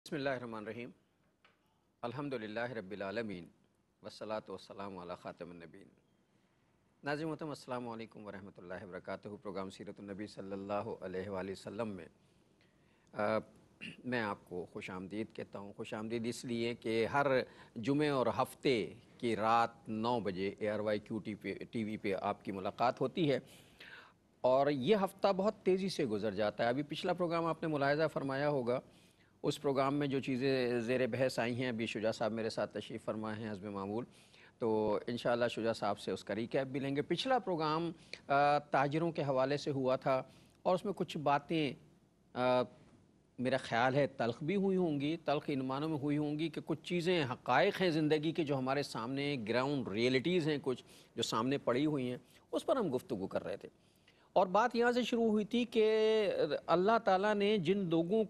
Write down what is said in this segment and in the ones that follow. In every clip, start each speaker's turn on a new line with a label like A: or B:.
A: بسم اللہ الرحمن الرحیم الحمدللہ رب العالمین والصلاة والسلام علی خاتم النبیین۔ ناظرین محترم السلام علیکم ورحمۃ اللہ وبرکاتہ۔ پروگرام سیرت النبی صلی اللہ علیہ وآلہ وسلم میں میں آپ کو خوش آمدید کہتا ہوں۔ خوش آمدید اس لیے کہ ہر جمعے اور ہفتے کی رات 9 بجے ARYQ ٹی وی پہ آپ کی ملاقات ہوتی ہے، اور یہ ہفتہ بہت تیزی سے گزر جاتا ہے۔ ابھی پچھلا پروگرام آپ نے ملاحظہ فرمایا ہوگا، اس پروگرام میں جو چیزیں زیر بحث آئی ہیں، ابھی شجاع صاحب میرے ساتھ تشریف فرما ہیں حسب معمول، تو انشاءاللہ شجاع صاحب سے اس کا ریکیپ بھی لیں گے۔ پچھلا پروگرام تاجروں کے حوالے سے ہوا تھا، اور اس میں کچھ باتیں میرا خیال ہے تلخ بھی ہوئی ہوں گی، تلخ ان معنوں میں ہوئی ہوں گی کہ کچھ چیزیں حقائق ہیں زندگی کی جو ہمارے سامنے گراؤنڈ ریئلٹیز ہیں، کچھ جو سامنے پڑی ہوئی ہیں، اس پر ہم گفتگو کر رہے تھے۔ اور بات یہاں سے شروع ہوئی تھی کہ اللہ تعالیٰ نے جن لوگوں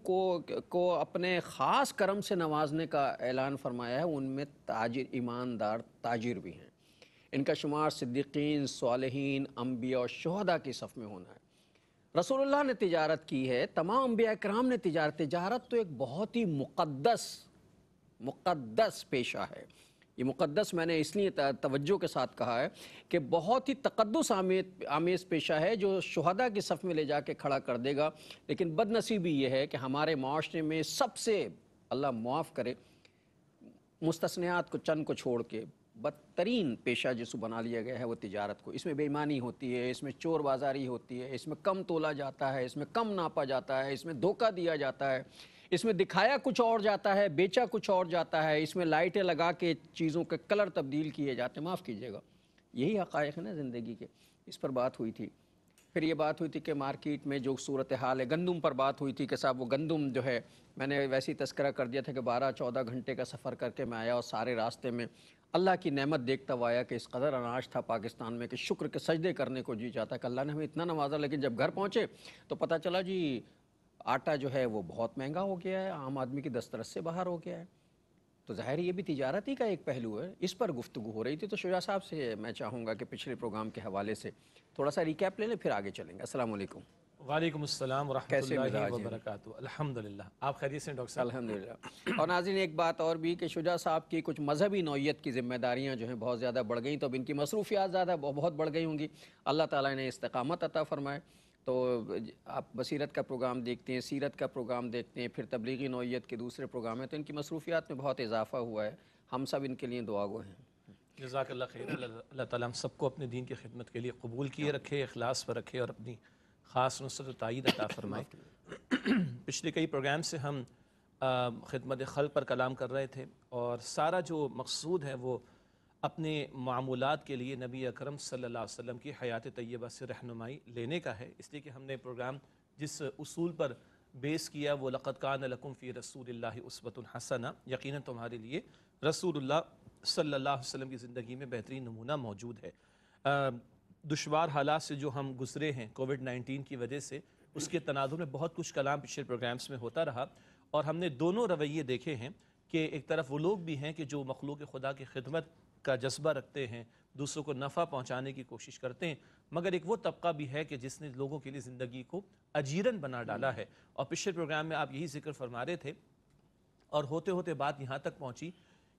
A: کو اپنے خاص کرم سے نوازنے کا اعلان فرمایا ہے، ان میں تاجر، ایماندار تاجر بھی ہیں۔ ان کا شمار صدیقین، صالحین، انبیاء اور شہداء کی صف میں ہونا ہے۔ رسول اللہ نے تجارت کی ہے، تمام انبیاء کرام نے تجارت تو ایک بہت ہی مقدس پیشہ ہے۔ یہ مقدس میں نے اس لیے توجہ کے ساتھ کہا ہے کہ بہت ہی تقدس آمیز پیشہ ہے جو شہداء کی صف میں لے جا کے کھڑا کر دے گا۔ لیکن بد نصیبی یہ ہے کہ ہمارے معاشرے میں سب سے، اللہ معاف کرے، مستثنیات کو چند کو چھوڑ کے بدترین پیشہ جس کو بنا لیا گیا ہے وہ تجارت کو۔ اس میں بے ایمانی ہوتی ہے، اس میں چور بازاری ہوتی ہے، اس میں کم تولا جاتا ہے، اس میں کم ناپا جاتا ہے، اس میں دھوکہ دیا جاتا ہے، اس میں دکھایا کچھ اور جاتا ہے، بیچا کچھ اور جاتا ہے، اس میں لائٹیں لگا کے چیزوں کے کلر تبدیل کیے جاتے ہیں۔ معاف کیجیے گا، یہی حقائق ہے نا زندگی کے۔ اس پر بات ہوئی تھی۔ پھر یہ بات ہوئی تھی کہ مارکیٹ میں جو صورتحال ہے، گندم پر بات ہوئی تھی کہ صاحب وہ گندم جو ہے، میں نے ویسے ہی تذکرہ کر دیا تھا کہ 12-14 گھنٹے کا سفر کر کے میں آیا، اور سارے راستے میں اللہ کی نعمت دیکھتا ہوا آیا کہ اس قدر اناج تھا پاکستان میں کہ شکر کے سجدے کرنے کو جی چاہتا کہ اللہ نے ہمیں اتنا نوازا۔ لیکن جب گھر پہنچے تو پتہ چلا جی آٹا جو ہے وہ بہت مہنگا ہو گیا ہے، عام آدمی کی دسترس سے باہر ہو گیا ہے۔ تو ظاہر یہ بھی تجارت ہی کا ایک پہلو ہے، اس پر گفتگو ہو رہی تھی۔ تو شجاع صاحب سے میں چاہوں گا کہ پچھلے پروگرام کے حوالے سے تھوڑا سا ریکیپ لے لیں، پھر آگے چلیں گے۔ السلام علیکم۔
B: وعلیکم السلام ورحمۃ
A: کیسے
B: اللہ
A: مزاج ہیں؟
B: وبرکاتہ۔ الحمدللہ، آپ خیریت سے ہیں ڈاکٹر صاحب؟
A: الحمدللہ۔ اور ناظرین ایک بات اور بھی کہ شجاع صاحب کی کچھ مذہبی نوعیت کی ذمہ داریاں جو ہیں بہت زیادہ بڑھ گئیں، تو اب ان کی مصروفیات بہت بڑھ گئی ہوں گی۔ اللہ تعالیٰ نے استقامت عطا فرمائے۔ تو آپ بصیرت کا پروگرام دیکھتے ہیں، سیرت کا پروگرام دیکھتے ہیں، پھر تبلیغی نوعیت کے دوسرے پروگرام ہیں، تو ان کی مصروفیات میں بہت اضافہ ہوا ہے۔ ہم سب ان کے لیے دعا گو ہیں۔
B: جزاک اللہ خیر۔ اللہ تعالیٰ ہم سب کو اپنے دین کی خدمت کے لیے قبول کیے رکھے، اخلاص پر رکھے، اور اپنی خاص نصرت و تائید عطا فرمائے۔ پچھلے کئی پروگرام سے ہم خدمت خلق پر کلام کر رہے تھے، اور سارا جو مقصود ہے وہ اپنے معمولات کے لیے نبی اکرم صلی اللہ علیہ وسلم کی حیات طیبہ سے رہنمائی لینے کا ہے۔ اس لیے کہ ہم نے پروگرام جس اصول پر بیس کیا وہ لقد کان لکم فی رسول اللہ اسوۃ حسنہ، یقیناً تمہارے لیے رسول اللہ صلی اللہ علیہ وسلم کی زندگی میں بہترین نمونہ موجود ہے۔ دشوار حالات سے جو ہم گزرے ہیں کووڈ-19 کی وجہ سے، اس کے تناظر میں بہت کچھ کلام پچھلے پروگرامز میں ہوتا رہا، اور ہم نے دونوں رویے دیکھے ہیں کہ ایک طرف وہ لوگ بھی ہیں کہ جو مخلوق خدا کی خدمت کا جذبہ رکھتے ہیں، دوسروں کو نفع پہنچانے کی کوشش کرتے ہیں، مگر ایک وہ طبقہ بھی ہے کہ جس نے لوگوں کے لیے زندگی کو اجیرن بنا ڈالا ہے۔ اور پچھلے پروگرام میں آپ یہی ذکر فرما رہے تھے، اور ہوتے ہوتے بات یہاں تک پہنچی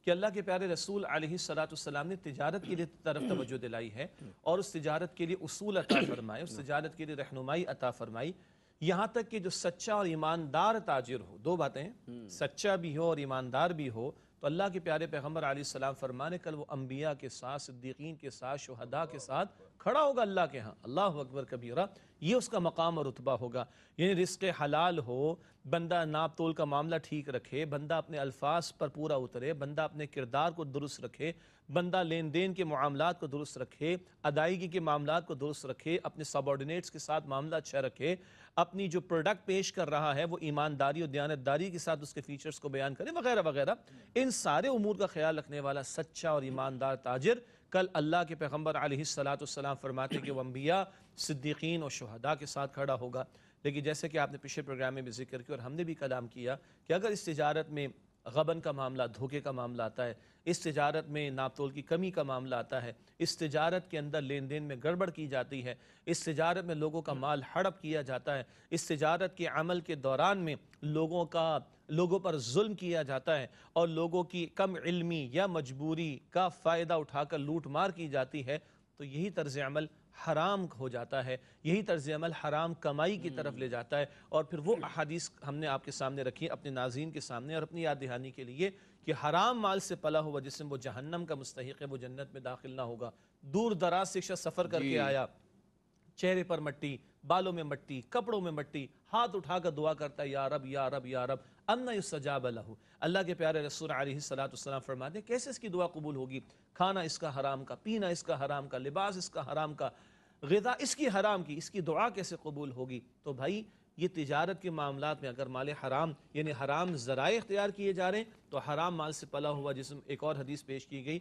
B: کہ اللہ کے پیارے رسول علیہ السلام نے تجارت کے لیے طرف توجہ دلائی ہے، اور اس تجارت کے لیے اصول عطا فرمائے، اس تجارت کے لیے رہنمائی عطا فرمائی، یہاں تک کہ جو سچا اور ایماندار تاجر ہو، دو باتیں ہیں، سچا بھی ہو اور ایماندار بھی ہو، تو اللہ کے پیارے پیغمبر علیہ السلام فرمانے کل وہ انبیاء کے ساتھ، صدیقین کے ساتھ، شہداء کے ساتھ کھڑا ہوگا اللہ کے ہاں۔ اللہ اکبر کبیرہ، یہ اس کا مقام اور رتبہ ہوگا۔ یعنی رزق حلال ہو، بندہ ناپ تول کا معاملہ ٹھیک رکھے، بندہ اپنے الفاظ پر پورا اترے، بندہ اپنے کردار کو درست رکھے، بندہ لین دین کے معاملات کو درست رکھے، ادائیگی کے معاملات کو درست رکھے، اپنے سبارڈینیٹس کے ساتھ معاملہ اچھا رکھے، اپنی جو پروڈکٹ پیش کر رہا ہے وہ ایمانداری اور دیانتداری کے ساتھ اس کے فیچرز کو بیان کرے، وغیرہ وغیرہ، ان سارے امور کا خیال رکھنے والا سچا اور ایماندار تاجر کل اللہ کے پیغمبر علیہ السلام فرماتے کہ وہ انبیاء، صدیقین اور شہداء کے ساتھ کھڑا ہوگا۔ لیکن جیسے کہ آپ نے پچھلے پروگرام میں بھی ذکر کیا اور ہم نے بھی کلام کیا کہ اگر اس تجارت میں غبن کا معاملہ، دھوکے کا معاملہ آتا ہے، اس تجارت میں ناپ تول کی کمی کا معاملہ آتا ہے، اس تجارت کے اندر لین دین میں گڑبڑ کی جاتی ہے، اس تجارت میں لوگوں کا مال ہڑپ کیا جاتا ہے، اس تجارت کے عمل کے دوران میں لوگوں پر ظلم کیا جاتا ہے اور لوگوں کی کم علمی یا مجبوری کا فائدہ اٹھا کر لوٹ مار کی جاتی ہے، تو یہی طرز عمل حرام ہو جاتا ہے، یہی طرز عمل حرام کمائی کی طرف لے جاتا ہے۔ اور پھر وہ احادیث ہم نے آپ کے سامنے رکھی اپنے ناظرین کے سامنے اور اپنی یاد دہانی کے لیے کہ حرام مال سے پلا ہوا جسم وہ جہنم کا مستحق ہے، وہ جنت میں داخل نہ ہوگا۔ دور دراز سے شخص سفر کر کے آیا، چہرے پر مٹی، بالوں میں مٹی، کپڑوں میں مٹی، ہاتھ اٹھا کر دعا کرتا ہے یا رب یا رب یا رب انا یستجاب لہ۔ اللہ کے پیارے رسول علیہ السلام فرماتے ہیں کیسے اس کی دعا قبول ہوگی؟ کھانا اس کا حرام کا، پینا اس کا حرام کا، لباس اس کا حرام کا، غذا اس کی حرام کی، اس کی دعا کیسے قبول ہوگی؟ تو بھائی یہ تجارت کے معاملات میں اگر مال حرام یعنی حرام ذرائع اختیار کیے جا رہے ہیں تو حرام مال سے پلا ہوا جسم، ایک اور حدیث پیش کی گئی،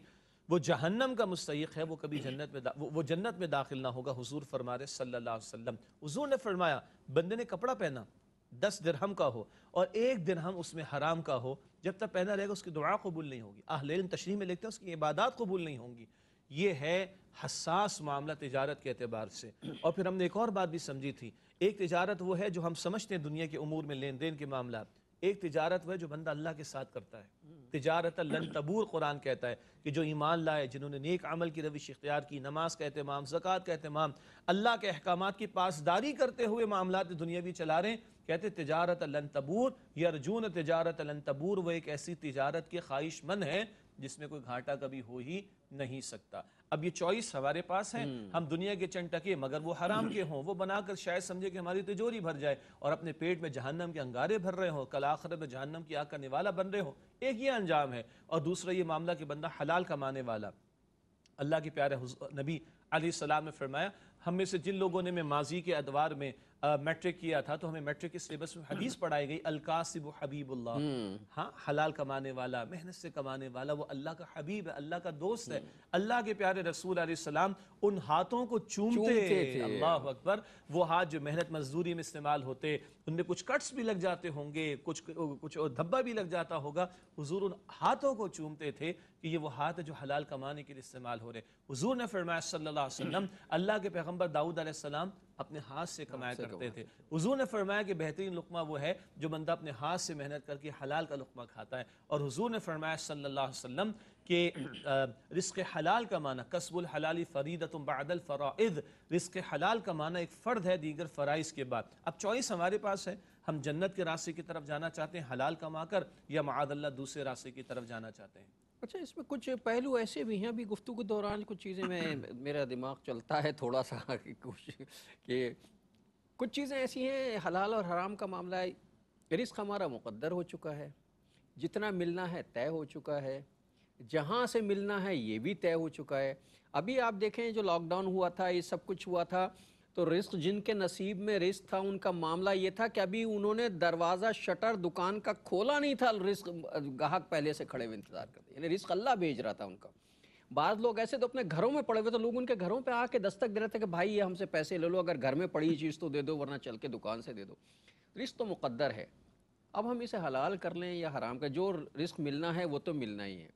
B: وہ جہنم کا مستحق ہے، وہ کبھی جنت میں داخل نہ ہوگا۔ حضور فرما رہے صلی اللہ علیہ وسلم، حضور نے فرمایا بندے نے کپڑا پہنا 10 درہم کا ہو اور 1 درہم اس میں حرام کا ہو، جب تک پہنا رہے گا اس کی دعا قبول نہیں ہوگی، اہل علم تشریح میں لکھتے ہیں اس کی عبادات قبول نہیں ہوں گی۔ یہ ہے حساس معاملہ تجارت کے اعتبار سے۔ اور پھر ہم نے ایک اور بات بھی سمجھی تھی، ایک تجارت وہ ہے جو ہم سمجھتے ہیں دنیا کے امور میں لین دین کے معاملات، ایک تجارت وہ ہے جو بندہ اللہ کے ساتھ کرتا ہے۔ تجارت لن تبور قرآن کہتا ہے کہ جو ایمان لائے، جنہوں نے نیک عمل کی روش اختیار کی، نماز کا اہتمام، زکوٰۃ کا اہتمام، اللہ کے احکامات کی پاسداری کرتے ہوئے معاملات دنیاوی چلا رہے ہیں، کہتے تجارت لن تبور، یرجون تجارت لن تبور، وہ ایک ایسی تجارت کے خواہش مند ہے جس میں کوئی گھاٹا کبھی ہو ہی نہیں سکتا۔ اب یہ چوائس ہمارے پاس ہے، ہم دنیا کے چند ٹکے مگر وہ حرام کے ہوں، وہ بنا کر شاید سمجھے کہ ہماری تجوری بھر جائے اور اپنے پیٹ میں جہنم کے انگارے بھر رہے ہوں، کل آخرت میں جہنم کی آگ کا نوالا بن رہے ہوں۔ ایک یہ انجام ہے، اور دوسرا یہ معاملہ کہ بندہ حلال کمانے والا۔ اللہ کے پیارے نبی علیہ السلام نے فرمایا ہم میں سے جن لوگوں نے میں ماضی کے ادوار میں میٹرک کیا تھا تو ہمیں میٹرک کے سلیبس میں حدیث پڑھائی گئی القاسب حبیب اللہ، ہاں حلال کمانے والا، محنت سے کمانے والا، وہ اللہ کا حبیب ہے، اللہ کا دوست ہے۔ اللہ کے پیارے رسول علیہ السلام ان ہاتھوں کو چومتے تھے، اللہ اکبر، وہ ہاتھ جو محنت مزدوری میں استعمال ہوتے، ان میں کچھ کٹس بھی لگ جاتے ہوں گے، کچھ دھبا بھی لگ جاتا ہوگا، حضور ان ہاتھوں کو چومتے تھے کہ یہ وہ ہاتھ ہے جو حلال کمانے کے لیے استعمال ہو رہے۔ حضور نے فرمایا صلی اللہ علیہ وسلم، اللہ کے پیغمبر داؤد علیہ السلام اپنے ہاتھ سے کمایا کرتے تھے۔ حضور نے فرمایا کہ بہترین لقمہ وہ ہے جو بندہ اپنے ہاتھ سے محنت کر کے حلال کا لقمہ کھاتا ہے۔ اور حضور نے فرمایا صلی اللہ علیہ وسلم کہ رزق حلال کا معنی کسب الحلال فریدۃ بعد الفرائض، رزق حلال کا معنی ایک فرض ہے دیگر فرائض کے بعد۔ اب چوائس ہمارے پاس ہے، ہم جنت کے راستے کی طرف جانا چاہتے ہیں حلال کما کر، یا معاذ اللہ دوسرے راستے کی طرف جانا چاہتے ہیں۔
A: اچھا، اس میں کچھ پہلو ایسے بھی ہیں، ابھی گفتگو کے دوران کچھ چیزیں میرا دماغ چلتا ہے تھوڑا سا کہ کچھ چیزیں ایسی ہیں، حلال اور حرام کا معاملہ ہے، رزق ہمارا مقدر ہو چکا ہے، جتنا ملنا ہے طے ہو چکا ہے، جہاں سے ملنا ہے یہ بھی طے ہو چکا ہے۔ ابھی آپ دیکھیں جو لاک ڈاؤن ہوا تھا، یہ سب کچھ ہوا تھا، تو رزق جن کے نصیب میں رزق تھا ان کا معاملہ یہ تھا کہ ابھی انہوں نے دروازہ شٹر دکان کا کھولا نہیں تھا، رزق گاہک پہلے سے کھڑے ہوئے انتظار کرتے، یعنی رزق اللہ بھیج رہا تھا ان کا۔ بعض لوگ ایسے تو اپنے گھروں میں پڑے ہوئے تو لوگ ان کے گھروں پہ آ کے دستک دے رہے تھے کہ بھائی یہ ہم سے پیسے لے لو، اگر گھر میں پڑی چیز تو دے دو ورنہ چل کے دکان سے دے دو۔ رزق تو مقدر ہے، اب ہم اسے حلال کر لیں یا حرام کا، جو رزق ملنا ہے وہ تو ملنا ہی ہے۔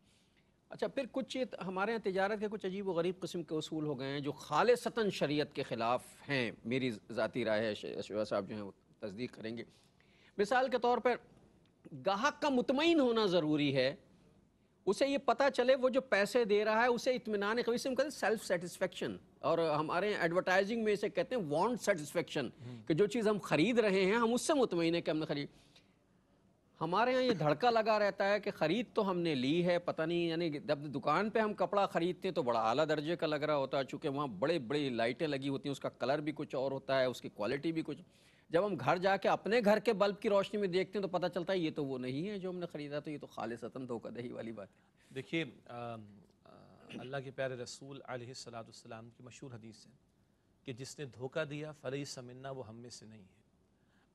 A: اچھا، پھر کچھ ہمارے یہاں تجارت کے کچھ عجیب و غریب قسم کے اصول ہو گئے ہیں جو خالصتاً شریعت کے خلاف ہیں، میری ذاتی رائے ہے، شیوا صاحب جو ہیں وہ تصدیق کریں گے۔ مثال کے طور پر گاہک کا مطمئن ہونا ضروری ہے، اسے یہ پتہ چلے وہ جو پیسے دے رہا ہے اسے اطمینان قلبی سے، ہم کہتے ہیں سیلف سیٹسفیکشن، اور ہمارے ایڈورٹائزنگ میں اسے کہتے ہیں وانٹ سیٹسفیکشن، کہ جو چیز ہم خرید رہے ہیں ہم اس سے مطمئن ہیں کہ ہم نے خرید۔ ہمارے ہاں یہ دھڑکا لگا رہتا ہے کہ خرید تو ہم نے لی ہے، پتہ نہیں، یعنی جب دکان پہ ہم کپڑا خریدتے ہیں تو بڑا اعلیٰ درجے کا لگ رہا ہوتا ہے، چونکہ وہاں بڑے بڑی لائٹیں لگی ہوتی ہیں، اس کا کلر بھی کچھ اور ہوتا ہے، اس کی کوالٹی بھی کچھ۔ جب ہم گھر جا کے اپنے گھر کے بلب کی روشنی میں دیکھتے ہیں تو پتہ چلتا ہے یہ تو وہ نہیں ہے جو ہم نے خریدا، تو یہ تو خالصتاً دھوکہ دہی والی بات ہے۔
B: دیکھیے اللہ کے پیارے رسول علیہ السلام کی مشہور حدیث ہے کہ جس نے دھوکہ دیا فلیس منا، وہ ہم میں سے نہیں ہے۔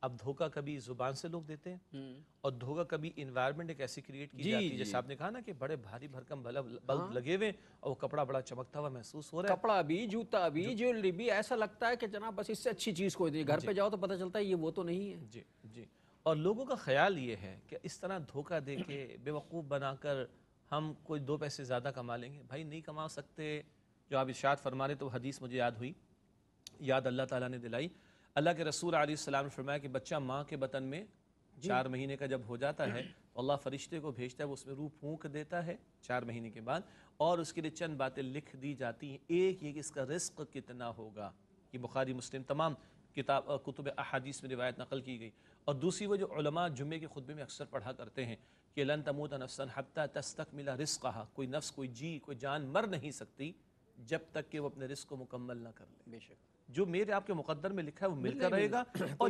B: اب دھوکہ کبھی زبان سے لوگ دیتے ہیں، اور دھوکہ کبھی انوائرمنٹ ایک ایسی کریٹ کی جاتی ہے، جیسے آپ نے کہا نا کہ بڑے بھاری بھرکم بلب لگے ہوئے اور وہ کپڑا بڑا چمکتا ہوا محسوس ہو رہا ہے،
A: کپڑا بھی، جوتا بھی، جیولری بھی، ایسا لگتا ہے کہ جناب بس اس سے اچھی چیز کوئی نہیں، گھر پہ جاؤ تو پتہ چلتا ہے یہ وہ تو نہیں ہے۔
B: جی جی۔ اور لوگوں کا خیال یہ ہے کہ اس طرح دھوکہ دے کے بیوقوف بنا کر ہم کوئی 2 پیسے زیادہ کما لیں گے. بھائی نہیں کما سکتے. جو آپ ارشاد فرما رہے تو وہ حدیث مجھے یاد ہوئی, یاد اللہ تعالیٰ نے دلائی. اللہ کے رسول علیہ السلام نے فرمایا کہ بچہ ماں کے بطن میں 4 مہینے کا جب ہو جاتا ہے تو اللہ فرشتے کو بھیجتا ہے, وہ اس میں روح پھونک دیتا ہے 4 مہینے کے بعد, اور اس کے لیے چند باتیں لکھ دی جاتی ہیں. ایک یہ کہ اس کا رزق کتنا ہوگا. یہ بخاری مسلم تمام کتب احادیث میں روایت نقل کی گئی. اور دوسری وہ جو علماء جمعے کے خطبے میں اکثر پڑھا کرتے ہیں کہ لن تموت نفس حتی تستکمل رزقها, کوئی نفس, کوئی جی, کوئی جان مر نہیں سکتی جب تک کہ وہ اپنے رزق کو مکمل نہ کر لے.
A: بے شک
B: جو میرے آپ کے مقدر میں لکھا ہے وہ مل کر رہے گا, اور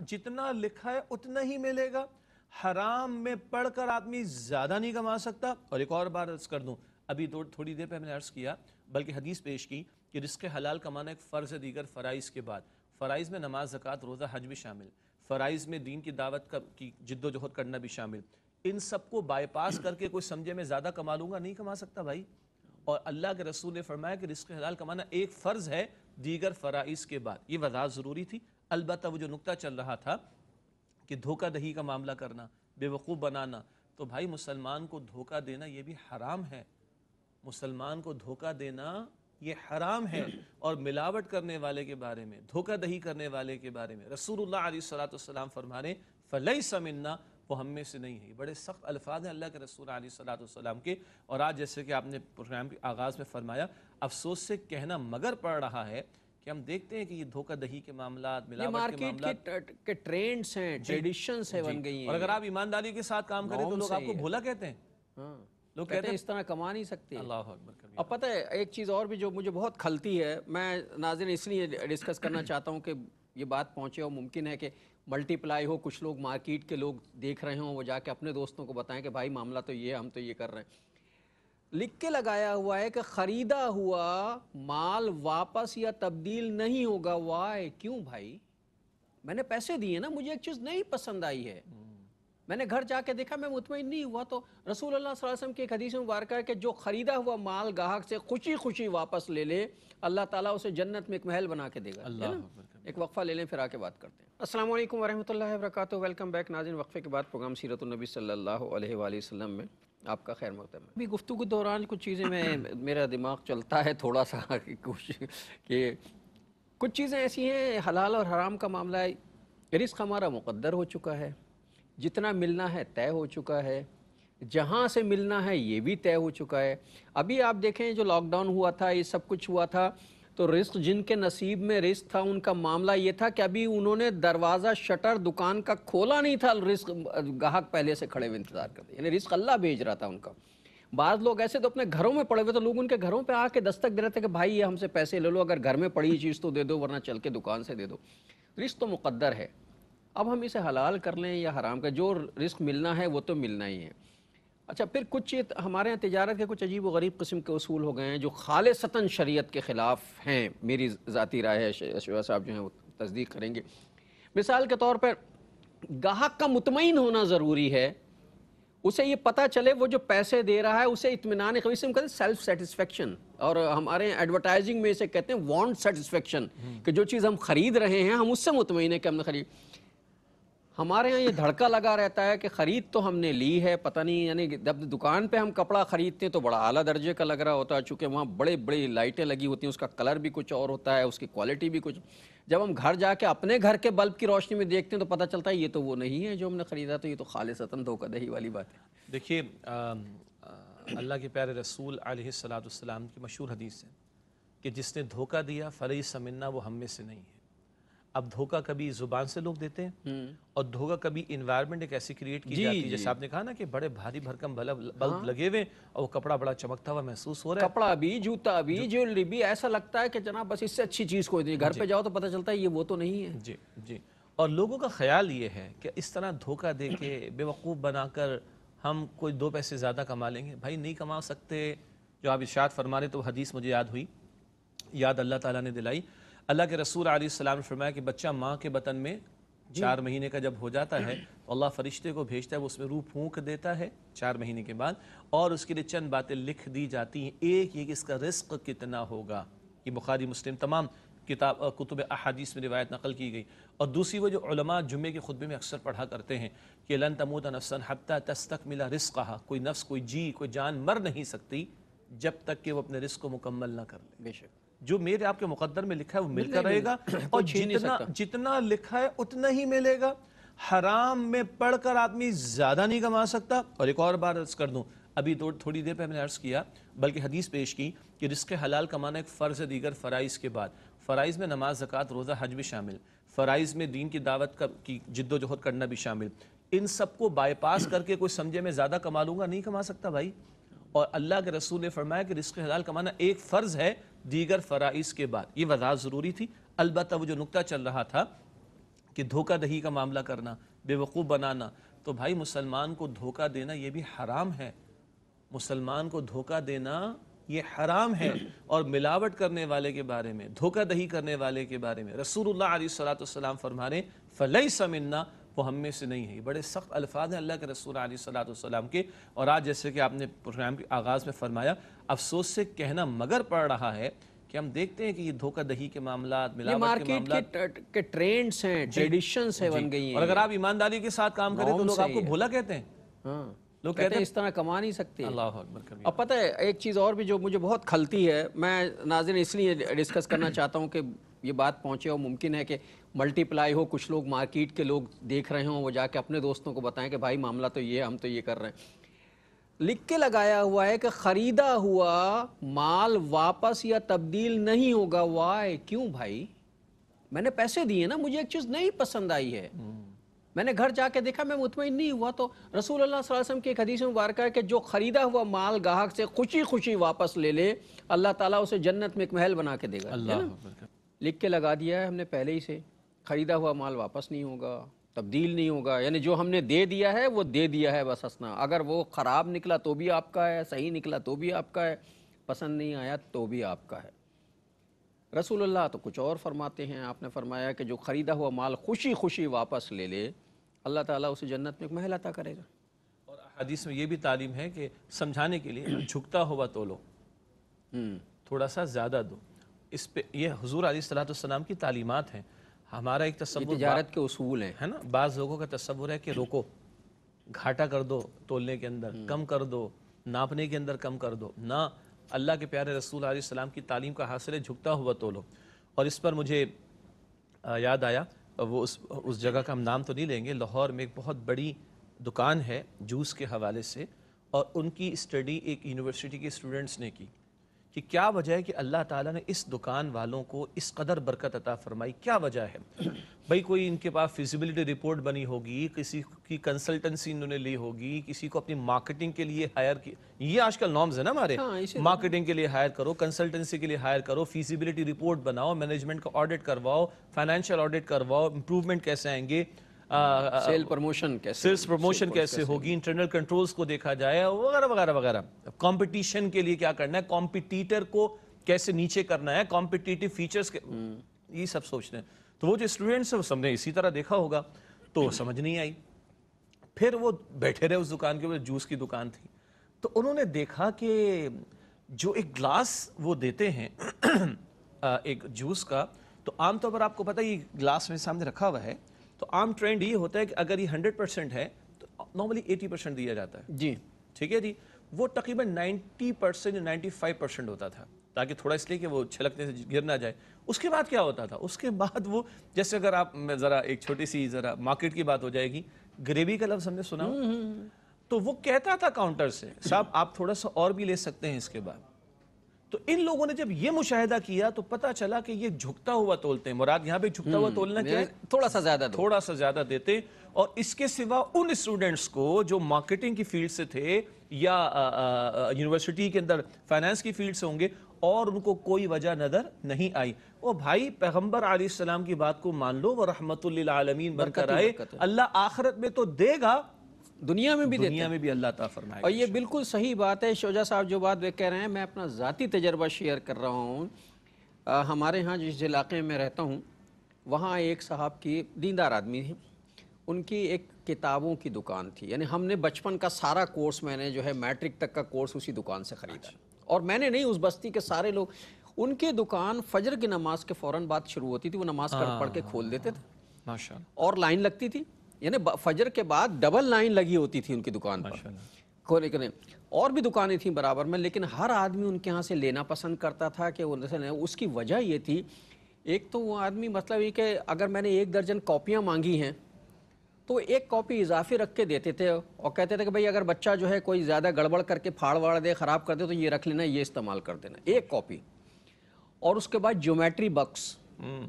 B: جتنا لکھا ہے اتنا ہی ملے گا. حرام میں پڑھ کر آدمی زیادہ نہیں کما سکتا. اور ایک اور بار عرض کر دوں, ابھی تھوڑی دیر پہ میں نے عرض کیا بلکہ حدیث پیش کی کہ رزق حلال کمانا ایک فرض ہے دیگر فرائض کے بعد. فرائض میں نماز, زکوٰۃ, روزہ, حج بھی شامل. فرائض میں دین کی دعوت کی جد و جہد کرنا بھی شامل. ان سب کو بائی پاس کر کے کوئی سمجھے میں زیادہ کما لوں گا, نہیں کما سکتا بھائی. اور اللہ کے رسول نے فرمایا کہ رزق حلال کمانا ایک فرض ہے دیگر فرائض کے بعد. یہ وضاحت ضروری تھی. البتہ وہ جو نقطہ چل رہا تھا کہ دھوکہ دہی کا معاملہ کرنا, بے وقوف بنانا, تو بھائی مسلمان کو دھوکہ دینا یہ بھی حرام ہے. مسلمان کو دھوکہ دینا یہ حرام ہے. اور ملاوٹ کرنے والے کے بارے میں, دھوکہ دہی کرنے والے کے بارے میں رسول اللہ علیہ السلام فرما رہے فلیس منا, وہ ہم میں سے نہیں ہے. بڑے سخت الفاظ ہیں اللہ کے رسول علیہ السلام کے. اور آج جیسے کہ آپ نے پروگرام کے آغاز میں فرمایا, افسوس سے کہنا مگر پڑ رہا ہے کہ ہم دیکھتے ہیں کہ یہ دھوکہ دہی کے معاملات, ملاوٹ کے معاملات
A: کے ٹرینڈز ہیں, ٹریڈیشنز ہیں, بن گئی ہیں.
B: اور اگر آپ ایمانداری کے ساتھ کام کریں تو لوگ آپ کو بھولا کہتے ہیں.
A: ہاں,
B: لوگ
A: کہتے ہیں اس طرح کما نہیں سکتے.
B: اللہ اکبر کبیر.
A: اب پتہ ہے ایک چیز اور بھی جو مجھے بہت کھلتی ہے, میں ناظرین اس لیے ڈسکس کرنا چاہتا ہوں کہ یہ بات پہنچے, اور ممکن ہے کہ ملٹی پلائی ہو, کچھ لوگ مارکیٹ کے لوگ دیکھ رہے ہوں, وہ جا کے اپنے دوستوں کو بتائیں کہ بھائی معاملہ تو یہ ہے, ہم تو یہ کر رہے ہیں. لکھ کے لگایا ہوا ہے کہ خریدا ہوا مال واپس یا تبدیل نہیں ہوگا. وائے, کیوں بھائی؟ میں نے پیسے دیے نا, مجھے ایک چیز نہیں پسند آئی ہے, میں نے گھر جا کے دیکھا, میں مطمئن نہیں ہوا, تو رسول اللہ صلی اللہ علیہ وسلم کی ایک حدیث مبارکہ ہے کہ جو خریدا ہوا مال گاہک سے خوشی خوشی واپس لے لے, اللہ تعالیٰ اسے جنت میں ایک محل بنا کے دے گا. ایک وقفہ لے لیں, پھر آ کے بات کرتے ہیں. السلام علیکم ورحمۃ اللہ وبرکاتہ. ویلکم بیک ناظرین. وقفے کے بعد پروگرام سیرت النبی صلی اللہ علیہ وآلہ وسلم میں آپ کا خیر مقدم ہے. ابھی گفتگو کے دوران کچھ چیزیں میرا دماغ چلتا ہے تھوڑا سا کہ کچھ چیزیں ایسی ہیں, حلال اور حرام کا معاملہ ہے. رزق ہمارا مقدر ہو چکا ہے, جتنا ملنا ہے طے ہو چکا ہے, جہاں سے ملنا ہے یہ بھی طے ہو چکا ہے. ابھی آپ دیکھیں جو لاک ڈاؤن ہوا تھا, یہ سب کچھ ہوا تھا, تو رزق جن کے نصیب میں رزق تھا ان کا معاملہ یہ تھا کہ ابھی انہوں نے دروازہ شٹر دکان کا کھولا نہیں تھا, رزق گاہک پہلے سے کھڑے ہوئے انتظار کرتے, یعنی رزق اللہ بھیج رہا تھا ان کا. بعض لوگ ایسے تو اپنے گھروں میں پڑے ہوئے, تو لوگ ان کے گھروں پہ آ کے دستک دے رہے تھے کہ بھائی یہ ہم سے پیسے لے لو, اگر گھر میں پڑی چیز تو دے دو, ورنہ چل کے دکان سے دے دو. رزق تو مقدر ہے, اب ہم اسے حلال کر لیں یا حرام کر, جو رزق ملنا ہے وہ تو ملنا ہی ہے. اچھا, پھر کچھ ہمارے یہاں تجارت کے کچھ عجیب و غریب قسم کے اصول ہو گئے ہیں جو خالصتاً شریعت کے خلاف ہیں. میری ذاتی رائے ہے, شیوا صاحب جو ہیں وہ تصدیق کریں گے. مثال کے طور پر گاہک کا مطمئن ہونا ضروری ہے, اسے یہ پتہ چلے وہ جو پیسے دے رہا ہے اسے اطمینان, اسے ہم کہتے ہیں سیلف سیٹسفیکشن, اور ہمارے ایڈورٹائزنگ میں اسے کہتے ہیں وانٹ سیٹسفیکشن, کہ جو چیز ہم خرید رہے ہیں ہم اس سے مطمئن ہیں کہ ہم نے خرید. ہمارے ہاں یہ دھڑکا لگا رہتا ہے کہ خرید تو ہم نے لی ہے, پتہ نہیں, یعنی جب دکان پہ ہم کپڑا خریدتے ہیں تو بڑا اعلیٰ درجے کا لگ رہا ہوتا ہے, چونکہ وہاں بڑے بڑی لائٹیں لگی ہوتی ہیں, اس کا کلر بھی کچھ اور ہوتا ہے, اس کی کوالٹی بھی کچھ. جب ہم گھر جا کے اپنے گھر کے بلب کی روشنی میں دیکھتے ہیں تو پتہ چلتا ہے یہ تو وہ نہیں ہے جو ہم نے خریدا, تو یہ تو خالصتاً دھوکہ دہی والی بات ہے.
B: دیکھیے, اللہ کے پیارے رسول علیہ السلام کی مشہور حدیث ہے کہ جس نے دھوکہ دیا فلیس منا, وہ ہم میں سے نہیں ہے. اب دھوکہ کبھی زبان سے لوگ دیتے ہیں, اور دھوکہ کبھی انوائرمنٹ ایک ایسی کریٹ کی جاتی ہے, جیسے آپ نے کہا نا کہ بڑے بھاری بھرکم بلب لگے ہوئے اور وہ کپڑا بڑا چمکتا ہوا محسوس ہو رہا ہے,
A: کپڑا بھی, جوتا بھی, جیولری بھی, ایسا لگتا ہے کہ جناب بس اس سے اچھی چیز کوئی نہیں. گھر پہ جاؤ تو پتہ چلتا ہے یہ وہ تو نہیں ہے.
B: جی جی. اور لوگوں کا خیال یہ ہے کہ اس طرح دھوکہ دے کے بیوقوف بنا کر ہم کوئی 2 پیسے زیادہ کما لیں گے. بھائی نہیں کما سکتے. جو آپ ارشاد فرما رہے تو وہ حدیث مجھے یاد ہوئی, یاد اللہ تعالیٰ نے دلائی. اللہ کے رسول علیہ السلام نے فرمایا کہ بچہ ماں کے بطن میں 4 مہینے کا جب ہو جاتا ہے تو اللہ فرشتے کو بھیجتا ہے, وہ اس میں روح پھونک دیتا ہے 4 مہینے کے بعد, اور اس کے لیے چند باتیں لکھ دی جاتی ہیں. ایک یہ کہ اس کا رزق کتنا ہوگا. یہ بخاری مسلم تمام کتاب کتب احادیث میں روایت نقل کی گئی، اور دوسری وہ جو علماء جمعے کے خطبے میں اکثر پڑھا کرتے ہیں کہ لن تموت نفسا حتی تستکمل رزقها، کوئی نفس، کوئی جی، کوئی جان مر نہیں سکتی جب تک کہ وہ اپنے رزق کو مکمل نہ کر لے۔
A: بے شک
B: جو میرے آپ کے مقدر میں لکھا ہے وہ مل کر رہے گا، اور جتنا لکھا ہے اتنا ہی ملے گا۔ حرام میں پڑھ کر آدمی زیادہ نہیں کما سکتا۔ اور ایک اور بات عرض کر دوں، ابھی تھوڑی دیر پہ میں نے عرض کیا، بلکہ حدیث پیش کی کہ رزق حلال کمانا ایک فرض ہے دیگر فرائض کے بعد۔ فرائض میں نماز، زکوٰۃ، روزہ، حج بھی شامل، فرائض میں دین کی دعوت کی جد و جہد کرنا بھی شامل۔ ان سب کو بائی پاس کر کے کوئی سمجھے میں زیادہ کما لوں گا، نہیں کما سکتا بھائی۔ اور اللہ کے رسول نے فرمایا کہ رزق حلال کمانا ایک فرض ہے دیگر فرائض کے بعد۔ یہ وضاحت ضروری تھی۔ البتہ وہ جو نکتہ چل رہا تھا کہ دھوکہ دہی کا معاملہ کرنا، بے وقوف بنانا، تو بھائی مسلمان کو دھوکہ دینا یہ بھی حرام ہے۔ مسلمان کو دھوکہ دینا یہ حرام ہے۔ اور ملاوٹ کرنے والے کے بارے میں، دھوکہ دہی کرنے والے کے بارے میں رسول اللہ علیہ الصلوۃ فرما رہے فلیس منا، وہ ہم میں سے نہیں ہے۔ یہ بڑے سخت الفاظ ہیں اللہ کے رسول علیہ الصلوۃ کے۔ اور آج جیسے کہ آپ نے پروگرام کے آغاز میں فرمایا، افسوس سے کہنا مگر پڑ رہا ہے کہ ہم دیکھتے ہیں کہ یہ دھوکہ دہی کے معاملات، ملاوٹ کے معاملات
A: کے ٹرینڈز ہیں، ٹریڈیشنز ہیں، بن گئی ہیں۔
B: اور اگر آپ ایمانداری کے ساتھ کام کریں تو لوگ آپ کو بھولا کہتے ہیں۔
A: ہاں،
B: لوگ
A: کہتے ہیں اس طرح کما نہیں سکتے۔
B: اللہ اکبر کبیر۔
A: اب پتہ ہے ایک چیز اور بھی جو مجھے بہت کھلتی ہے، میں ناظرین اس لیے ڈسکس کرنا چاہتا ہوں کہ یہ بات پہنچے، اور ممکن ہے کہ ملٹی پلائی ہو، کچھ لوگ مارکیٹ کے لوگ دیکھ رہے ہوں، وہ جا کے اپنے دوستوں کو بتائیں کہ بھائی معاملہ تو یہ ہے، ہم تو یہ کر رہے ہیں۔ لکھ کے لگایا ہوا ہے کہ خریدا ہوا مال واپس یا تبدیل نہیں ہوگا۔ وائے؟ کیوں بھائی؟ میں نے پیسے دیے نا، مجھے ایک چیز نہیں پسند آئی ہے، میں نے گھر جا کے دیکھا، میں مطمئن نہیں ہوا، تو رسول اللہ صلی اللہ علیہ وسلم کی ایک حدیث مبارکہ ہے کہ جو خریدا ہوا مال گاہک سے خوشی خوشی واپس لے لے، اللہ تعالیٰ اسے جنت میں ایک محل بنا کے دے گا۔
B: اللہ اکبر۔
A: لکھ کے لگا دیا ہے ہم نے پہلے ہی سے، خریدا ہوا مال واپس نہیں ہوگا، تبدیل نہیں ہوگا، یعنی جو ہم نے دے دیا ہے وہ دے دیا ہے بس ہنسنا۔ اگر وہ خراب نکلا تو بھی آپ کا ہے، صحیح نکلا تو بھی آپ کا ہے، پسند نہیں آیا تو بھی آپ کا ہے۔ رسول اللہ تو کچھ اور فرماتے ہیں، آپ نے فرمایا کہ جو خریدا ہوا مال خوشی خوشی واپس لے لے، اللہ تعالیٰ اسے جنت میں ایک محل عطا کرے گا۔
B: اور حدیث میں یہ بھی تعلیم ہے کہ سمجھانے کے لیے جھکتا ہوا تولو، تھوڑا سا زیادہ دو۔ اس پہ یہ حضور علیہ السلام کی تعلیمات ہیں۔ ہمارا ایک تصور،
A: تجارت کے اصول ہیں،
B: ہے نا، بعض لوگوں کا تصور ہے کہ روکو، گھاٹا کر دو تولنے کے اندر، کم کر دو ناپنے کے اندر، کم کر دو۔ نہ، اللہ کے پیارے رسول علیہ السلام کی تعلیم کا حاصل ہے جھکتا ہوا تولو۔ اور اس پر مجھے یاد آیا، وہ اس جگہ کا ہم نام تو نہیں لیں گے، لاہور میں ایک بہت بڑی دکان ہے جوس کے حوالے سے، اور ان کی اسٹڈی ایک یونیورسٹی کے اسٹوڈنٹس نے کی کہ کیا وجہ ہے کہ اللہ تعالیٰ نے اس دکان والوں کو اس قدر برکت عطا فرمائی، کیا وجہ ہے؟ بھئی کوئی ان کے پاس فیزیبلٹی رپورٹ بنی ہوگی، کسی کی کنسلٹنسی انہوں نے لی ہوگی، کسی کو اپنی مارکیٹنگ کے لیے ہائر کی، یہ آج کل نارمز ہے نا ہمارے، مارکیٹنگ کے لیے ہائر کرو، کنسلٹنسی کے لیے ہائر کرو، فیزیبلٹی رپورٹ بناؤ، مینجمنٹ کا آڈٹ کرواؤ، فائنینشیل آڈٹ کرواؤ، امپروومنٹ کیسے آئیں گے،
A: سیل پروموشن
B: کیسے ہوگی، انٹرنل کنٹرولز کو دیکھا جائے، وغیرہ وغیرہ وغیرہ۔ کمپٹیشن کے لیے کیا کرنا ہے، کمپٹیٹر کو کیسے نیچے کرنا ہے، کمپٹیٹیو فیچرز کے، یہ سب سوچتے ہیں۔ تو وہ جو اسٹوڈنٹس ہیں وہ سب نے اسی طرح دیکھا ہوگا، تو سمجھ نہیں آئی۔ پھر وہ بیٹھے رہے اس دکان کے اوپر، جوس کی دکان تھی، تو انہوں نے دیکھا کہ جو ایک گلاس وہ دیتے ہیں ایک جوس کا، تو عام طور پر آپ کو پتہ ہے یہ گلاس میں سامنے رکھا ہوا ہے، تو عام ٹرینڈ یہ ہوتا ہے کہ اگر یہ 100% ہے تو نارملی 80% دیا جاتا ہے،
A: جی
B: ٹھیک ہے جی۔ وہ تقریباً 90% یا 95% ہوتا تھا، تاکہ تھوڑا اس لیے کہ وہ چھلکنے سے گر نہ جائے۔ اس کے بعد کیا ہوتا تھا؟ اس کے بعد وہ، جیسے اگر آپ ذرا ایک چھوٹی سی ذرا مارکیٹ کی بات ہو جائے گی، گریوی کا لفظ ہم نے سنا، تو وہ کہتا تھا کاؤنٹر سے، صاحب آپ تھوڑا سا اور بھی لے سکتے ہیں اس کے بعد۔ تو ان لوگوں نے جب یہ مشاہدہ کیا تو پتہ چلا کہ یہ جھکتا ہوا تولتے ہیں۔ مراد یہاں پہ جھکتا ہوا تولنا کیا ہے؟
A: تھوڑا سا زیادہ دو،
B: تھوڑا سا زیادہ دیتے۔ اور اس کے سوا ان اسٹوڈنٹس کو جو مارکیٹنگ کی فیلڈ سے تھے یا یونیورسٹی کے اندر فائنانس کی فیلڈ سے ہوں گے، اور ان کو کوئی وجہ نظر نہیں آئی۔ وہ بھائی پیغمبر علیہ السلام کی بات کو مان لو، وہ رحمت للعالمین بن کر آئے، اللہ آخرت میں تو دے گا،
A: دنیا میں بھی دیتے ہیں،
B: دنیا میں بھی اللہ تعالیٰ فرمائے گا۔
A: اور یہ بالکل صحیح بات ہے شوجا صاحب جو بات وہ کہہ رہے ہیں، میں اپنا ذاتی تجربہ شیئر کر رہا ہوں۔ ہمارے ہاں جس علاقے میں رہتا ہوں وہاں ایک صاحب کی دیندار آدمی تھی، ان کی ایک کتابوں کی دکان تھی، یعنی ہم نے بچپن کا سارا کورس، میں نے جو ہے میٹرک تک کا کورس اسی دکان سے خریدا، اور میں نے نہیں، اس بستی کے سارے لوگ، ان کی دکان فجر کی نماز کے فوراً بعد شروع ہوتی تھی، وہ نماز پڑھ کے کھول دیتے تھے
B: ماشاءاللہ
A: اور لائن لگتی تھی، یعنی فجر کے بعد ڈبل لائن لگی ہوتی تھی ان کی دکان پر
B: ماشاءاللہ
A: کھولنے کے لیے۔ اور بھی دکانیں تھیں برابر میں، لیکن ہر آدمی ان کے ہاں سے لینا پسند کرتا تھا کہ اس کی وجہ یہ تھی، ایک تو وہ آدمی مطلب یہ کہ اگر میں نے 1 درجن کاپیاں مانگی ہیں تو 1 کاپی اضافی رکھ کے دیتے تھے اور کہتے تھے کہ بھئی اگر بچہ جو ہے کوئی زیادہ گڑبڑ کر کے پھاڑ واڑ دے، خراب کر دے تو یہ رکھ لینا، یہ استعمال کر دینا، 1 کاپی۔ اور اس کے بعد جیومیٹری بکس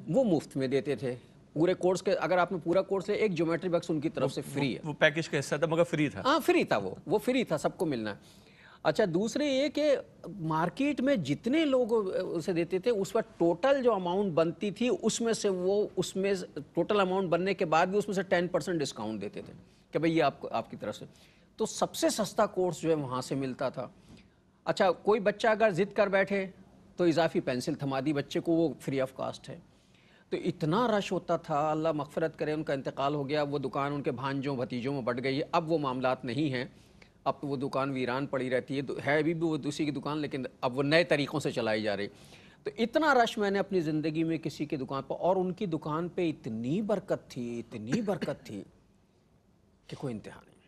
A: وہ مفت میں دیتے تھے پورے کورس کے، اگر آپ نے پورا کورس لے 1 جیومیٹری بکس ان کی طرف سے فری ہے۔
B: وہ پیکیج کا حصہ تھا مگر فری تھا۔
A: ہاں فری تھا، وہ فری تھا، سب کو ملنا ہے۔ اچھا دوسرے یہ کہ مارکیٹ میں جتنے لوگ اسے دیتے تھے اس پر ٹوٹل جو اماؤنٹ بنتی تھی اس میں سے اس میں ٹوٹل اماؤنٹ بننے کے بعد بھی اس میں سے 10% ڈسکاؤنٹ دیتے تھے کہ بھئی یہ آپ کی طرف سے، تو سب سے سستا کورس جو ہے وہاں سے ملتا تھا۔ اچھا کوئی بچہ اگر ضد کر بیٹھے تو اضافی پینسل تھما دی بچے کو، وہ فری آف کاسٹ ہے۔ تو اتنا رش ہوتا تھا، اللہ مغفرت کرے ان کا انتقال ہو گیا، وہ دکان ان کے بھانجوں بھتیجوں میں بٹ گئی ہے، اب وہ معاملات نہیں ہیں، اب تو وہ دکان ویران پڑی رہتی ہے ابھی بھی وہ دوسری کی دکان، لیکن اب وہ نئے طریقوں سے چلائی جا رہی۔ تو اتنا رش میں نے اپنی زندگی میں کسی کی دکان پر، اور ان کی دکان پہ اتنی برکت تھی کہ کوئی انتہا نہیں۔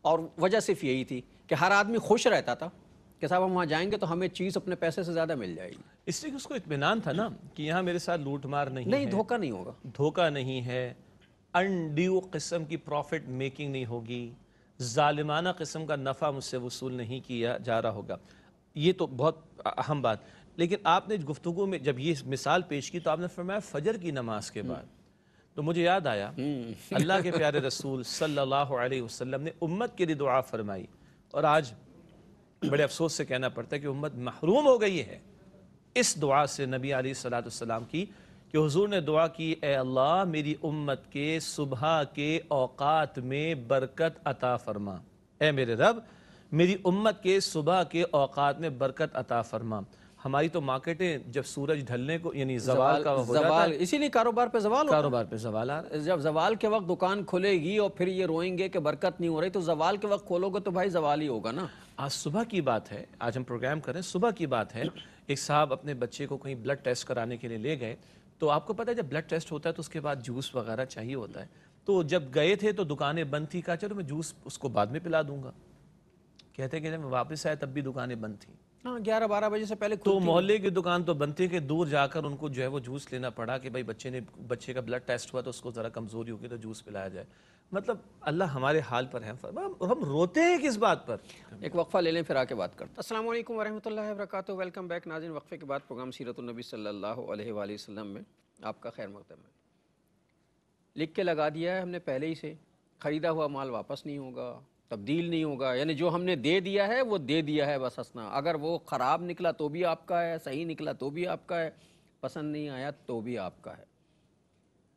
A: اور وجہ صرف یہی تھی کہ ہر آدمی خوش رہتا تھا کہ صاحب ہم وہاں جائیں گے تو ہمیں چیز اپنے پیسے سے زیادہ مل جائے گی،
B: اس لیے کہ اس کو اطمینان تھا نا کہ یہاں میرے ساتھ لوٹ مار نہیں ہے،
A: دھوکہ نہیں ہوگا،
B: دھوکہ نہیں ہے، انڈیو قسم کی پروفٹ میکنگ نہیں ہوگی، ظالمانہ قسم کا نفع مجھ سے وصول نہیں کیا جا رہا ہوگا۔ یہ تو بہت اہم بات۔ لیکن آپ نے گفتگو میں جب یہ مثال پیش کی تو آپ نے فرمایا فجر کی نماز کے بعد، تو مجھے یاد آیا اللہ کے پیارے رسول صلی اللہ علیہ وسلم نے امت کے لیے دعا فرمائی، اور آج بڑے افسوس سے کہنا پڑتا ہے کہ امت محروم ہو گئی ہے اس دعا سے نبی علیہ الصلوۃ والسلام کی، کہ حضور نے دعا کی، اے اللہ میری امت کے صبح کے اوقات میں برکت عطا فرما، اے میرے رب میری امت کے صبح کے اوقات میں برکت عطا فرما۔ ہماری تو مارکیٹیں جب سورج ڈھلنے کو یعنی زوال کا ہو جاتا ہے،
A: اسی لیے کاروبار پہ زوال ہوتا ہے۔
B: کاروبار پہ زوال آ رہا ہے۔
A: جب زوال کے وقت دکان کھلے گی اور پھر یہ روئیں گے کہ برکت نہیں ہو رہی، تو زوال کے وقت کھولو گے تو بھائی زوال ہی ہوگا نا۔
B: آج صبح کی بات ہے، آج ہم پروگرام کریں، صبح کی بات ہے، ایک صاحب اپنے بچے کو کہیں بلڈ ٹیسٹ کرانے کے لیے لے گئے، تو آپ کو پتہ ہے جب بلڈ ٹیسٹ ہوتا ہے تو اس کے بعد جوس وغیرہ چاہیے ہوتا ہے، تو جب گئے تھے تو دکانیں بند تھی، کہا چلو میں جوس اس کو بعد میں پلا دوں گا، کہتے کہ جب میں واپس آیا تب بھی دکانیں بند تھیں،
A: ہاں 11-12 بجے سے پہلے
B: تو محلے کی دکان تو بنتی ہے کہ دور جا کر ان کو جو ہے وہ جوس لینا پڑا کہ بھائی بچے کا بلڈ ٹیسٹ ہوا تو اس کو ذرا کمزوری ہوگی تو جوس پلایا جائے۔ مطلب اللہ ہمارے حال پر ہے، ہم روتے ہیں کس بات پر؟
A: ایک وقفہ لے لیں پھر آ کے بات کرتے ہیں۔ السلام علیکم ورحمۃ اللہ وبرکاتہ، ویلکم بیک ناظرین۔ وقفے کے بعد پروگرام سیرت النبی صلی اللہ علیہ وآلہ وسلم میں آپ کا خیر مقدم ہے۔ لکھ کے لگا دیا ہے ہم نے پہلے ہی سے، خریدا ہوا مال واپس نہیں ہوگا، تبدیل نہیں ہوگا، یعنی جو ہم نے دے دیا ہے وہ دے دیا ہے بس ہنسنا، اگر وہ خراب نکلا تو بھی آپ کا ہے، صحیح نکلا تو بھی آپ کا ہے، پسند نہیں آیا تو بھی آپ کا ہے۔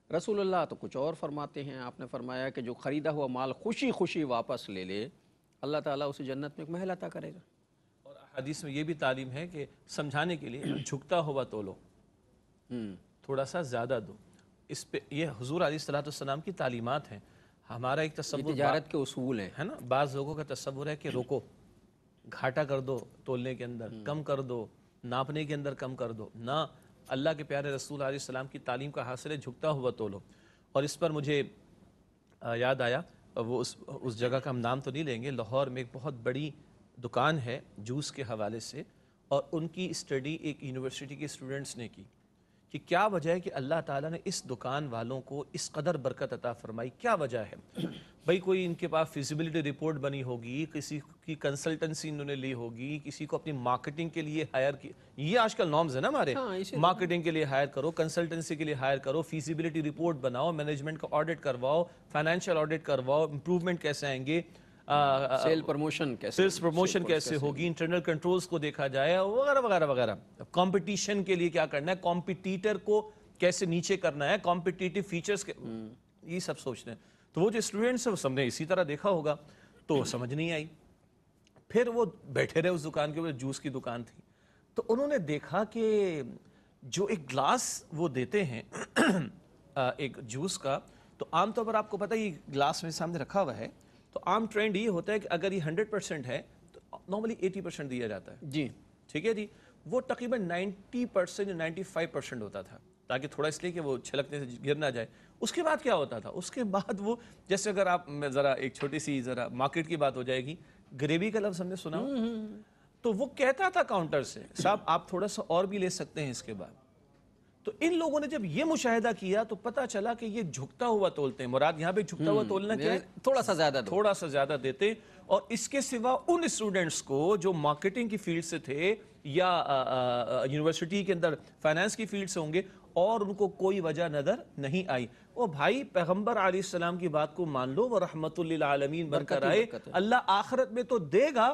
A: رسول اللہ تو کچھ اور فرماتے ہیں، آپ نے فرمایا کہ جو خریدا ہوا مال خوشی خوشی واپس لے لے، اللہ تعالیٰ اسے جنت میں ایک محل عطا کرے گا۔
B: اور حدیث میں یہ بھی تعلیم ہے کہ سمجھانے کے لیے جھکتا ہوا تولو، تھوڑا سا زیادہ دو، اس پہ یہ حضور علیہ الصلوۃ والسلام کی تعلیمات ہیں۔ ہمارا ایک تصور
A: تجارت کے اصول ہیں،
B: ہے نا، بعض لوگوں کا تصور ہے کہ روکو، گھاٹا کر دو تولنے کے اندر، کم کر دو ناپنے کے اندر، کم کر دو، نہ، اللہ کے پیارے رسول علیہ السلام کی تعلیم کا حاصل ہے جھکتا ہوا تولو۔ اور اس پر مجھے یاد آیا، وہ اس جگہ کا ہم نام تو نہیں لیں گے، لاہور میں ایک بہت بڑی دکان ہے جوس کے حوالے سے، اور ان کی اسٹڈی ایک یونیورسٹی کے اسٹوڈنٹس نے کی کہ کیا وجہ ہے کہ اللہ تعالیٰ نے اس دکان والوں کو اس قدر برکت عطا فرمائی، کیا وجہ ہے؟ بھئی کوئی ان کے پاس فیزیبلٹی رپورٹ بنی ہوگی، کسی کی کنسلٹنسی انہوں نے لی ہوگی، کسی کو اپنی مارکیٹنگ کے لیے ہائر کی، یہ آج کل نارمز ہے نا ہمارے، مارکیٹنگ کے لیے ہائر کرو، کنسلٹنسی کے لیے ہائر کرو، فیزیبلٹی رپورٹ بناؤ، مینجمنٹ کا آڈٹ کرواؤ، فائنینشیل آڈٹ کرواؤ، امپروومنٹ کیسے آئیں گے،
A: سیل پروموشن
B: سیلز پروموشن کیسے ہوگی، انٹرنل کنٹرولز کو دیکھا جائے وغیرہ وغیرہ وغیرہ، کمپٹیشن کے لیے کیا کرنا ہے، کمپٹیٹر کو کیسے نیچے کرنا ہے، کمپٹیٹیو فیچرز کے، یہ سب سوچتے ہیں۔ تو وہ جو اسٹوڈنٹس ہیں وہ سب نے اسی طرح دیکھا ہوگا، تو سمجھ نہیں آئی، پھر وہ بیٹھے رہے اس دکان کے اوپر، جوس کی دکان تھی، تو انہوں نے دیکھا کہ جو ایک گلاس وہ دیتے ہیں ایک جوس کا، تو عام طور پر آپ کو پتہ ہے یہ گلاس میرے سامنے رکھا ہوا ہے، تو عام ٹرینڈ یہ ہوتا ہے کہ اگر یہ 100% ہے تو نارملی 80% دیا جاتا ہے،
A: جی
B: ٹھیک ہے جی، وہ تقریباً 90% یا 95% ہوتا تھا، تاکہ تھوڑا اس لیے کہ وہ چھلکنے سے گر نہ جائے۔ اس کے بعد کیا ہوتا تھا؟ اس کے بعد وہ جیسے اگر آپ ذرا ایک چھوٹی سی ذرا مارکیٹ کی بات ہو جائے گی، گریوی کا لفظ ہم نے سنا ہو؟ تو وہ کہتا تھا کاؤنٹر سے صاحب آپ تھوڑا سا اور بھی لے سکتے ہیں اس کے بعد۔ تو ان لوگوں نے جب یہ مشاہدہ کیا تو پتہ چلا کہ یہ جھکتا ہوا تولتے ہیں، مراد یہاں پہ جھکتا ہوا تولنا کیا ہے؟
A: تھوڑا سا زیادہ دو۔
B: تھوڑا سا زیادہ دیتے، اور اس کے سوا ان اسٹوڈنٹس کو جو مارکیٹنگ کی فیلڈ سے تھے یا یونیورسٹی کے اندر فائنانس کی فیلڈ سے ہوں گے، اور ان کو کوئی وجہ نظر نہیں آئی۔ او بھائی پیغمبر علیہ السلام کی بات کو مان لو، وہ رحمت للعالمین بن کر آئے، اللہ آخرت میں تو دے گا،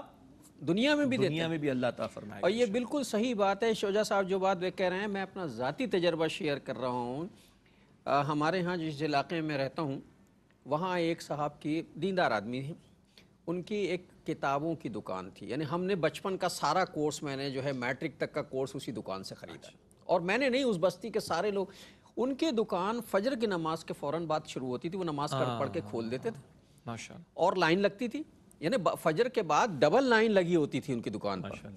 A: دنیا میں بھی دیتے ہیں،
B: دنیا میں بھی اللہ تعالیٰ فرمائے گا۔
A: اور یہ بالکل صحیح بات ہے شوجا صاحب جو بات وہ کہہ رہے ہیں، میں اپنا ذاتی تجربہ شیئر کر رہا ہوں۔ ہمارے ہاں جس علاقے میں رہتا ہوں وہاں ایک صاحب کی دیندار آدمی تھی، ان کی ایک کتابوں کی دکان تھی، یعنی ہم نے بچپن کا سارا کورس میں نے جو ہے میٹرک تک کا کورس اسی دکان سے خریدا، اور میں نے نہیں، اس بستی کے سارے لوگ۔ ان کی دکان فجر کی نماز کے فوراً بعد شروع ہوتی تھی، وہ نماز پڑھ کے کھول دیتے تھے،
B: ماشاءاللہ،
A: اور لائن لگتی تھی، یعنی فجر کے بعد ڈبل لائن لگی ہوتی تھی ان کی دکان پر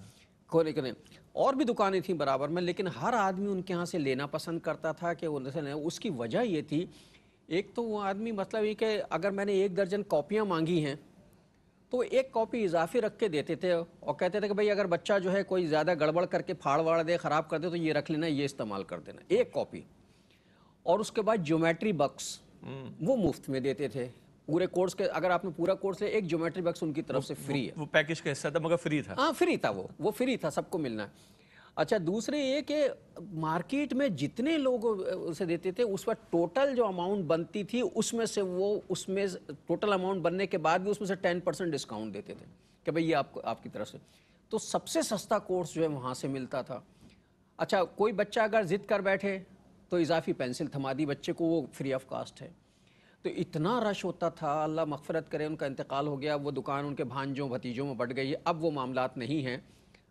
A: کھولے کرنے۔ اور بھی دکانیں تھیں برابر میں، لیکن ہر آدمی ان کے ہاں سے لینا پسند کرتا تھا کہ اس کی وجہ یہ تھی، ایک تو وہ آدمی مطلب یہ کہ اگر میں نے 1 درجن کاپیاں مانگی ہیں تو 1 کاپی اضافی رکھ کے دیتے تھے، اور کہتے تھے کہ بھائی اگر بچہ جو ہے کوئی زیادہ گڑبڑ کر کے پھاڑ واڑ دے، خراب کر دے تو یہ رکھ لینا، یہ استعمال کر دینا، 1 کاپی۔ اور اس کے بعد جیومیٹری باکس وہ مفت میں دیتے تھے پورے کورس کے، اگر آپ نے پورا کورس لے 1 جیومیٹری باکس ان کی طرف سے فری ہے۔
B: وہ پیکج کا حصہ تھا مگر فری تھا۔
A: ہاں فری تھا، وہ فری تھا، سب کو ملنا ہے۔ اچھا دوسرے یہ کہ مارکیٹ میں جتنے لوگ اسے دیتے تھے اس پر ٹوٹل جو اماؤنٹ بنتی تھی اس میں سے وہ اس میں ٹوٹل اماؤنٹ بننے کے بعد بھی اس میں سے 10% ڈسکاؤنٹ دیتے تھے کہ بھئی یہ آپ کی طرف سے، تو سب سے سستا کورس جو ہے وہاں سے ملتا تھا۔ اچھا کوئی بچہ اگر ضد کر بیٹھے تو اضافی پینسل تھما دی بچے کو، وہ فری آف کاسٹ ہے۔ تو اتنا رش ہوتا تھا، اللہ مغفرت کرے ان کا انتقال ہو گیا، وہ دکان ان کے بھانجوں بھتیجوں میں بٹ گئی ہے، اب وہ معاملات نہیں ہیں،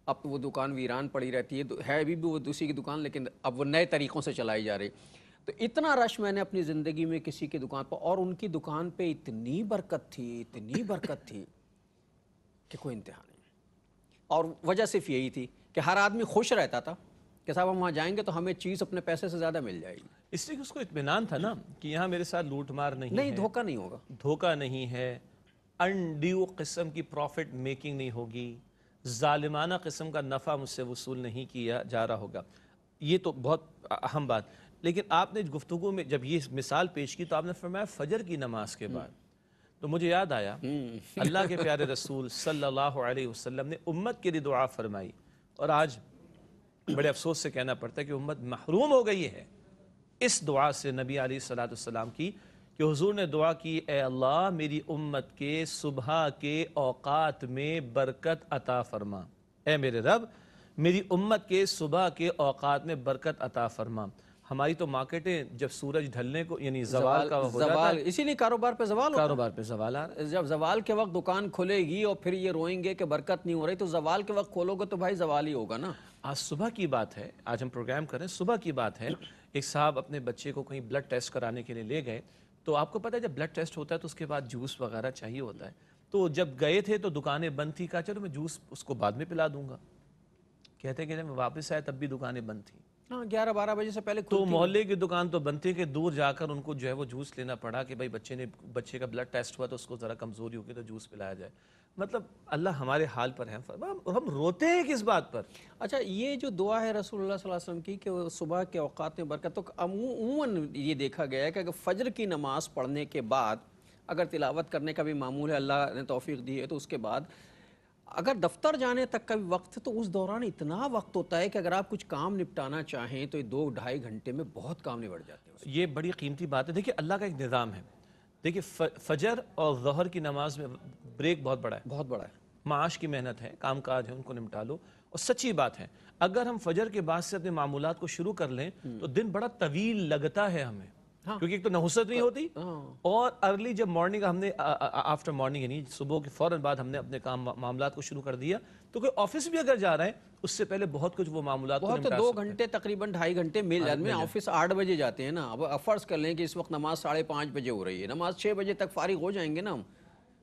A: اب تو وہ دکان ویران پڑی رہتی ہے ابھی بھی وہ دوسری کی دکان، لیکن اب وہ نئے طریقوں سے چلائی جا رہی۔ تو اتنا رش میں نے اپنی زندگی میں کسی کی دکان پر، اور ان کی دکان پہ اتنی برکت تھی کہ کوئی انتہا نہیں۔ اور وجہ صرف یہی تھی کہ ہر آدمی خوش رہتا تھا کہ صاحب ہم وہاں جائیں گے تو ہمیں چیز اپنے پیسے سے زیادہ مل جائے گی،
B: اس لیے کہ اس کو اطمینان تھا نا کہ یہاں میرے ساتھ لوٹ مار نہیں ہے،
A: دھوکہ نہیں ہوگا،
B: دھوکہ نہیں ہے، انڈیو قسم کی پروفٹ میکنگ نہیں ہوگی، ظالمانہ قسم کا نفع مجھ سے وصول نہیں کیا جا رہا ہوگا۔ یہ تو بہت اہم بات۔ لیکن آپ نے گفتگو میں جب یہ مثال پیش کی تو آپ نے فرمایا فجر کی نماز کے بعد، تو مجھے یاد آیا اللہ کے پیارے رسول صلی اللہ علیہ وسلم نے امت کے لیے دعا فرمائی، اور آج بڑے افسوس سے کہنا پڑتا ہے کہ امت محروم ہو گئی ہے اس دعا سے نبی علیہ الصلوۃ والسلام کی، کہ حضور نے دعا کی، اے اللہ میری امت کے صبح کے اوقات میں برکت عطا فرما، اے میرے رب میری امت کے صبح کے اوقات میں برکت عطا فرما۔ ہماری تو مارکیٹیں جب سورج ڈھلنے کو یعنی زوال کا ہو جاتا ہے،
A: اسی لیے کاروبار پہ زوال ہوتا ہے۔
B: کاروبار پہ زوال آ رہا ہے۔
A: جب زوال کے وقت دکان کھلے گی اور پھر یہ روئیں گے کہ برکت نہیں ہو رہی، تو زوال کے وقت کھولو گے تو بھائی زوال ہی ہوگا نا۔
B: آج صبح کی بات ہے، آج ہم پروگرام کریں، صبح کی بات ہے، ایک صاحب اپنے بچے کو کہیں بلڈ ٹیسٹ کرانے کے لیے لے گئے، تو آپ کو پتہ ہے جب بلڈ ٹیسٹ ہوتا ہے تو اس کے بعد جوس وغیرہ چاہیے ہوتا ہے، تو جب گئے تھے تو دکانیں بند تھی، کہا چلو میں جوس اس کو بعد میں پلا دوں گا، کہتے ہیں کہ جب میں واپس آیا تب بھی دکانیں بند تھیں،
A: ہاں 11-12 بجے سے پہلے
B: تو محلے کی دکان تو بند تھی کہ دور جا کر ان کو جو ہے وہ جوس لینا پڑا کہ بھائی بچے کا بلڈ ٹیسٹ ہوا تو اس کو ذرا کمزوری ہوگی تو جوس پلایا جائے۔ مطلب اللہ ہمارے حال پر ہے، ہم روتے ہیں کس بات پر؟
A: اچھا یہ جو دعا ہے رسول اللہ صلی اللہ علیہ وسلم کی کہ صبح کے اوقات میں برکت، تو عموماً یہ دیکھا گیا ہے کہ اگر فجر کی نماز پڑھنے کے بعد اگر تلاوت کرنے کا بھی معمول ہے، اللہ نے توفیق دی ہے، تو اس کے بعد اگر دفتر جانے تک کا بھی وقت ہے تو اس دوران اتنا وقت ہوتا ہے کہ اگر آپ کچھ کام نپٹانا چاہیں تو 2-2.5 گھنٹے میں بہت کام نپٹ جاتے ہیں۔
B: یہ بڑی قیمتی بات ہے۔ دیکھیے اللہ کا ایک نظام ہے، دیکھیے فجر اور ظہر کی نماز میں بریک بہت بڑا ہے،
A: بہت بڑا ہے،
B: معاش کی محنت ہے، کام کاج ہے، ان کو نمٹا لو، اور سچی بات ہے اگر ہم فجر کے بعد سے اپنے معمولات کو شروع کر لیں تو دن بڑا طویل لگتا ہے ہمیں، کیونکہ ایک تو نحوست نہیں ہوتی، اور ارلی جب مارننگ ہم نے آفٹر مارننگ یعنی صبح کے فوراً بعد ہم نے اپنے کام معاملات کو شروع کر دیا، تو کوئی آفس بھی اگر جا رہے ہیں اس سے پہلے بہت کچھ وہ معاملات کو نمٹا
A: 2 گھنٹے تقریباً 2.5 گھنٹے مل جاتے ہیں۔ آفس 8 بجے جاتے ہیں نا، اب فرض کر لیں کہ اس وقت نماز 5:30 بجے ہو رہی ہے، نماز 6 بجے تک فارغ ہو جائیں گے نا ہم،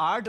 B: 8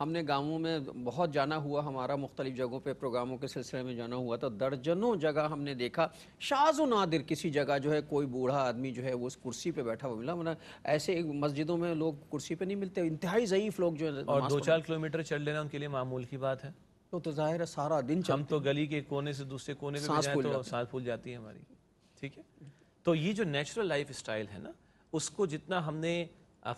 A: ہم نے گاؤں میں بہت جانا ہوا، ہمارا مختلف جگہوں پہ پروگراموں کے سلسلے میں جانا ہوا، تو درجنوں جگہ ہم نے دیکھا شاذ و نادر کسی جگہ جو ہے کوئی بوڑھا آدمی جو ہے وہ اس کرسی پہ بیٹھا ہوا ملا، ورنہ ایسے مسجدوں میں لوگ کرسی پہ نہیں ملتے، انتہائی ضعیف لوگ جو ہے
B: اور
A: نماز
B: 2-4 کلومیٹر چل لینا ان کے لیے معمول کی بات ہے.
A: تو ظاہر ہے سارا دن
B: ہم
A: چلتے
B: تو گلی کے کونے سے دوسرے کونے پہ بھی
A: سانس
B: جائیں
A: پھول
B: تو
A: جاتے
B: سانس پھول جاتی ہے ہماری. ٹھیک ہے. تو یہ جو نیچرل لائف اسٹائل ہے نا، اس کو جتنا ہم نے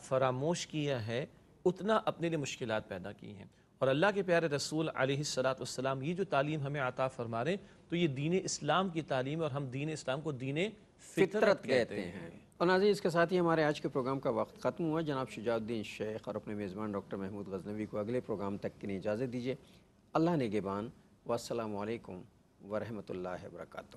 B: فراموش کیا ہے اتنا اپنے لیے مشکلات پیدا کی ہیں. اور اللہ کے پیارے رسول علیہ السلام یہ جو تعلیم ہمیں عطا فرما رہے ہیں تو یہ دین اسلام کی تعلیم ہے، اور ہم دین اسلام کو دین فطرت کہتے ہیں.
A: اور ناظرین اس کے ساتھ ہی ہمارے آج کے پروگرام کا وقت ختم ہوا. جناب شجاع الدین شیخ اور اپنے میزبان ڈاکٹر محمود غزنوی کو اگلے پروگرام تک کے لیے اجازت دیجیے. اللہ نگہبان، والسلام علیکم ورحمۃ اللہ وبرکاتہ.